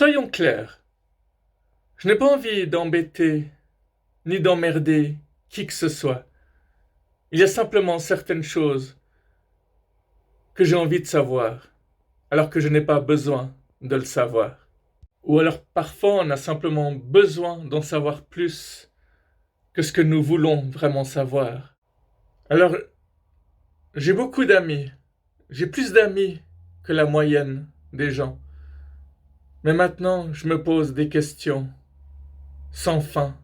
Soyons clairs, je n'ai pas envie d'embêter ni d'emmerder qui que ce soit. Il y a simplement certaines choses que j'ai envie de savoir, alors que je n'ai pas besoin de le savoir. Ou alors parfois on a simplement besoin d'en savoir plus que ce que nous voulons vraiment savoir. Alors, j'ai beaucoup d'amis. J'ai plus d'amis que la moyenne des gens. Mais maintenant, je me pose des questions sans fin.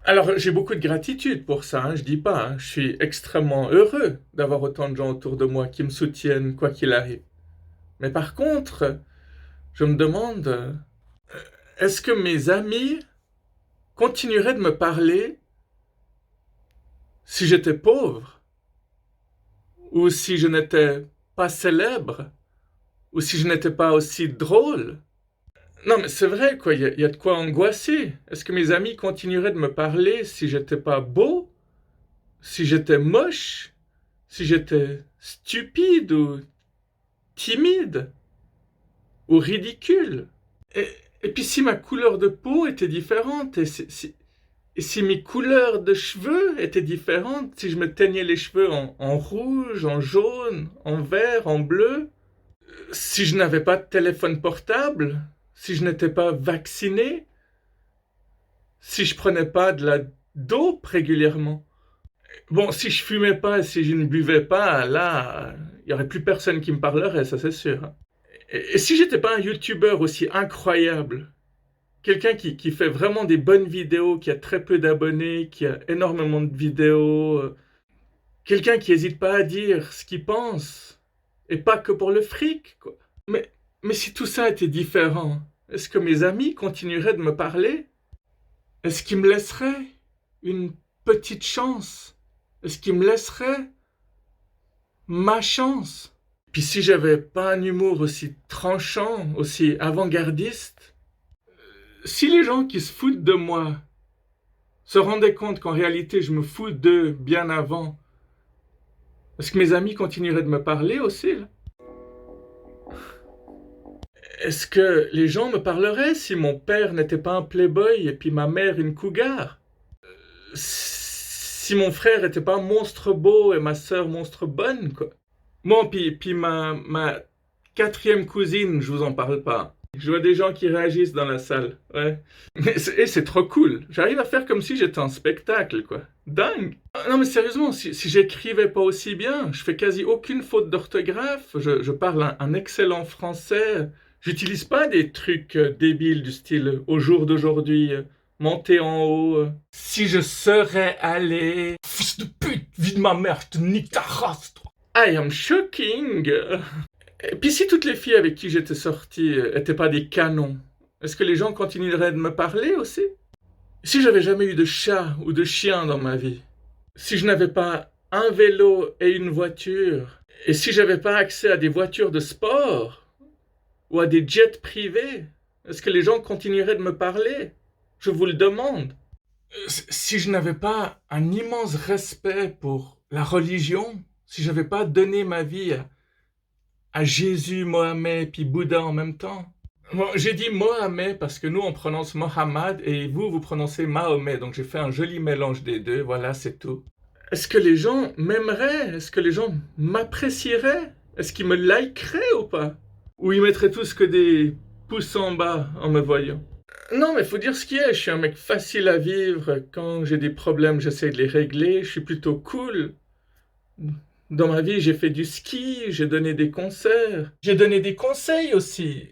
Alors, j'ai beaucoup de gratitude pour ça, je dis pas, je suis extrêmement heureux d'avoir autant de gens autour de moi qui me soutiennent quoi qu'il arrive. Mais par contre, je me demande, est-ce que mes amis continueraient de me parler si j'étais pauvre? Ou si je n'étais pas célèbre? Ou si je n'étais pas aussi drôle? Non, mais c'est vrai, quoi, il y a de quoi angoisser. Est-ce que mes amis continueraient de me parler si j'étais pas beau? Si j'étais moche? Si j'étais stupide ou timide? Ou ridicule? Et, et puis si ma couleur de peau était différente, et si mes couleurs de cheveux étaient différentes, si je me teignais les cheveux en rouge, en jaune, en vert, en bleu, si je n'avais pas de téléphone portable, si je n'étais pas vacciné, si je prenais pas de la dope régulièrement. Bon, si je fumais pas et si je ne buvais pas, là, il y aurait plus personne qui me parlerait, ça c'est sûr. Et si j'étais pas un YouTuber aussi incroyable, quelqu'un qui fait vraiment des bonnes vidéos, qui a très peu d'abonnés, qui a énormément de vidéos, quelqu'un qui n'hésite pas à dire ce qu'il pense, et pas que pour le fric, quoi. Mais si tout ça était différent, est-ce que mes amis continueraient de me parler? Est-ce qu'ils me laisseraient une petite chance? Est-ce qu'ils me laisseraient ma chance? Puis si j'avais pas un humour aussi tranchant, aussi avant-gardiste, si les gens qui se foutent de moi se rendaient compte qu'en réalité je me fous d'eux bien avant, est-ce que mes amis continueraient de me parler aussi, là? Est-ce que les gens me parleraient si mon père n'était pas un playboy et puis ma mère une cougar? Si mon frère était pas un monstre beau et ma sœur monstre bonne, quoi. Bon, puis ma quatrième cousine, je vous en parle pas. Je vois des gens qui réagissent dans la salle, ouais. Mais c'est trop cool. J'arrive à faire comme si j'étais en spectacle, quoi. Dingue. Non mais sérieusement, si j'écrivais pas aussi bien, je fais quasi aucune faute d'orthographe, je parle un excellent français, j'utilise pas des trucs débiles du style au jour d'aujourd'hui, monter en haut. Si je serais allé... Fils de pute, vie de ma mère, je te nique ta race, toi. I am shocking. Et puis si toutes les filles avec qui j'étais sorti étaient pas des canons, est-ce que les gens continueraient de me parler aussi? Si j'avais jamais eu de chat ou de chien dans ma vie, si je n'avais pas un vélo et une voiture, et si j'avais pas accès à des voitures de sport ou à des jets privés, est-ce que les gens continueraient de me parler? Je vous le demande. Si je n'avais pas un immense respect pour la religion, si j'avais pas donné ma vie à Jésus, Mohamed puis Bouddha en même temps. Bon, j'ai dit Mohamed parce que nous on prononce Mohammed et vous prononcez Mahomet, donc j'ai fait un joli mélange des deux, voilà c'est tout. Est-ce que les gens m'aimeraient? Est-ce que les gens m'apprécieraient? Est-ce qu'ils me likeraient ou pas? Ou ils mettraient tous que des pouces en bas en me voyant? Non mais faut dire ce qui est, je suis un mec facile à vivre, quand j'ai des problèmes j'essaie de les régler, je suis plutôt cool. Dans ma vie, j'ai fait du ski, j'ai donné des concerts. J'ai donné des conseils aussi.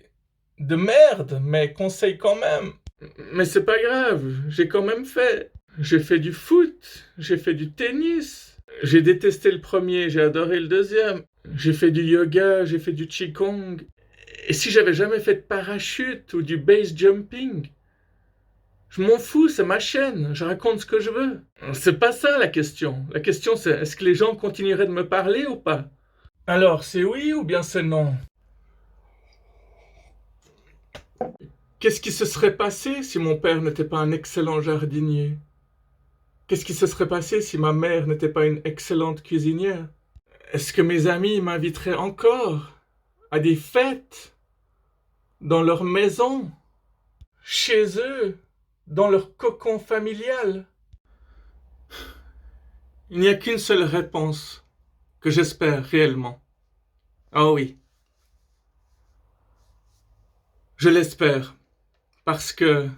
De merde, mais conseils quand même. Mais c'est pas grave, j'ai quand même fait. J'ai fait du foot, j'ai fait du tennis. J'ai détesté le premier, j'ai adoré le deuxième. J'ai fait du yoga, j'ai fait du qigong. Et si j'avais jamais fait de parachute ou du base jumping, je m'en fous, c'est ma chaîne, je raconte ce que je veux. C'est pas ça la question. La question c'est, est-ce que les gens continueraient de me parler ou pas? Alors, c'est oui ou bien c'est non? Qu'est-ce qui se serait passé si mon père n'était pas un excellent jardinier? Qu'est-ce qui se serait passé si ma mère n'était pas une excellente cuisinière? Est-ce que mes amis m'inviteraient encore à des fêtes dans leur maison, chez eux, dans leur cocon familial. Il n'y a qu'une seule réponse que j'espère réellement. Ah oui, je l'espère, parce que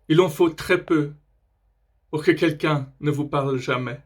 il en faut très peu pour que quelqu'un ne vous parle jamais.